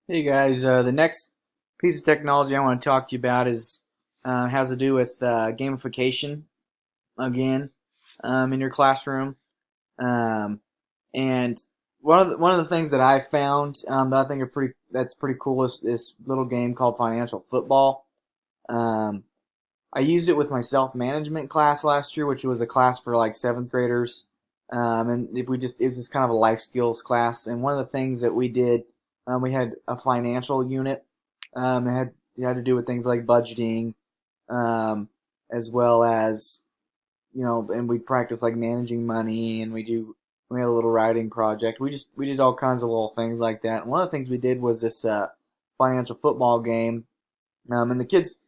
Hey guys, the next piece of technology I want to talk to you about is has to do with gamification again in your classroom. Um, and one of the things that I found that I think are pretty cool is this little game called Financial Football. Um, I used it with my self management class last year, which was a class for like seventh graders. And it was just kind of a life skills class. And one of the things that we did, we had a financial unit that had to do with things like budgeting, um, as well as and we practice like managing money, and we had a little writing project. We did all kinds of little things like that. And one of the things we did was this financial football game, and the kids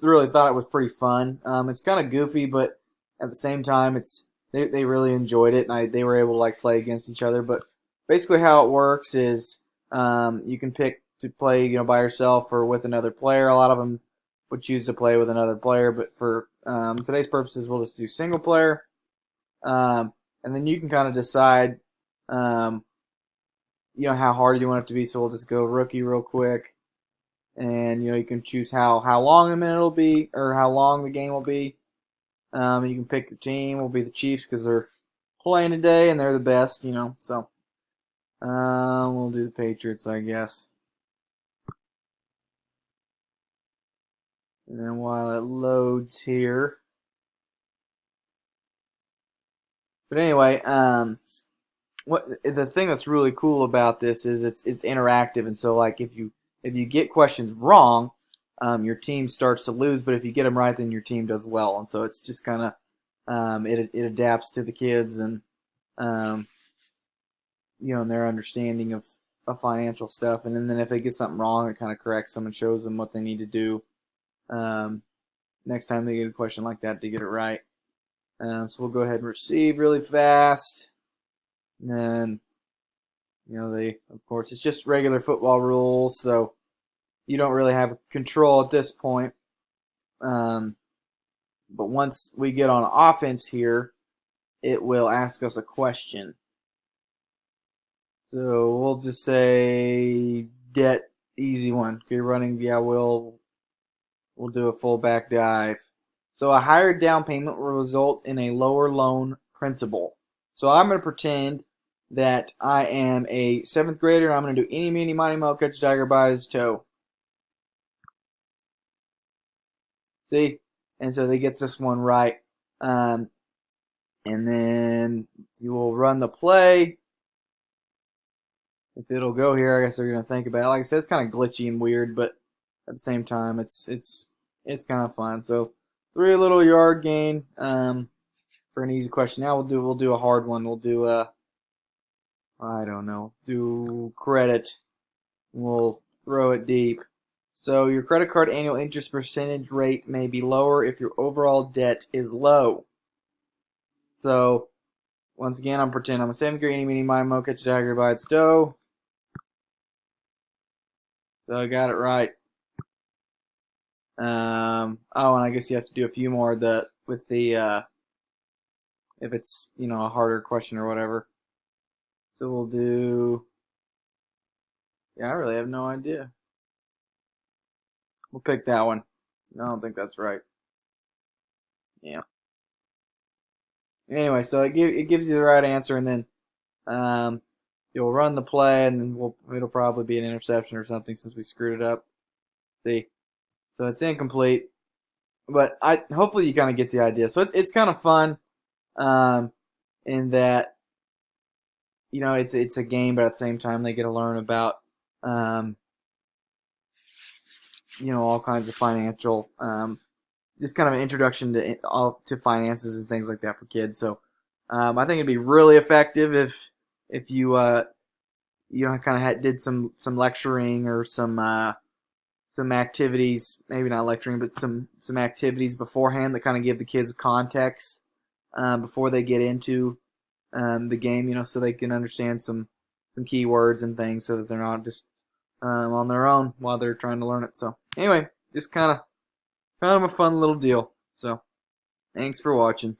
really thought it was pretty fun. It's kind of goofy, but at the same time, they really enjoyed it, and they were able to like play against each other. But basically, how it works is you can pick to play by yourself or with another player. A lot of them would choose to play with another player, but for today's purposes, we'll just do single player. And then you can kind of decide, um, how hard you want it to be. So we'll just go rookie real quick, and you can choose how long a minute will be or how long the game will be. You can pick your team. Will be the Chiefs because they're playing today and they're the best. So we'll do the Patriots, I guess. And then while it loads here, but anyway, what the thing that's really cool about this is it's interactive, and so like if you get questions wrong, your team starts to lose, but if you get them right, then your team does well, and so it's just kind of it adapts to the kids and um, and their understanding of financial stuff, and then if they get something wrong, it kind of corrects them and shows them what they need to do um, next time they get a question like that to get it right. So we'll go ahead and receive really fast, and then they, of course, it's just regular football rules, so you don't really have control at this point. Um, but once we get on offense here, it will ask us a question. So we'll just say debt, easy one. Okay, running, yeah, we'll do a full back dive. So a higher down payment will result in a lower loan principal. So I'm going to pretend that I am a seventh grader, and I'm going to do eeny, meeny, miny, mo, catch a tiger by his toe. See? And so they get this one right. Um, and then you will run the play. If it'll go here, I guess they're going to think about it. Like I said, it's kind of glitchy and weird, but at the same time, it's kind of fun. So 3 yard gain for an easy question. Now we'll do a hard one. We'll do I don't know, do credit. We'll throw it deep. So your credit card annual interest percentage rate may be lower if your overall debt is low. So once again, I'm pretending I'm a seventh grade, eeny, meeny, miny, mo, catch a tiger by its toe. So I got it right. Oh, and I guess you have to do a few more with the if it's a harder question or whatever. So we'll do. Yeah, I really have no idea. We'll pick that one. No, I don't think that's right. Yeah. Anyway, so it gives you the right answer, and then um, you'll run the play, and then it'll probably be an interception or something since we screwed it up. See, so it's incomplete, but I hopefully you kind of get the idea. So it's kind of fun, um, in that it's a game, but at the same time they get to learn about um, all kinds of financial just kind of an introduction to finances and things like that for kids. So I think it'd be really effective if you kind of did some lecturing or some activities, maybe not lecturing, but some activities beforehand that kind of give the kids context before they get into the game, so they can understand some keywords and things, so that they're not just on their own while they're trying to learn it. So anyway, just kind of a fun little deal. So thanks for watching.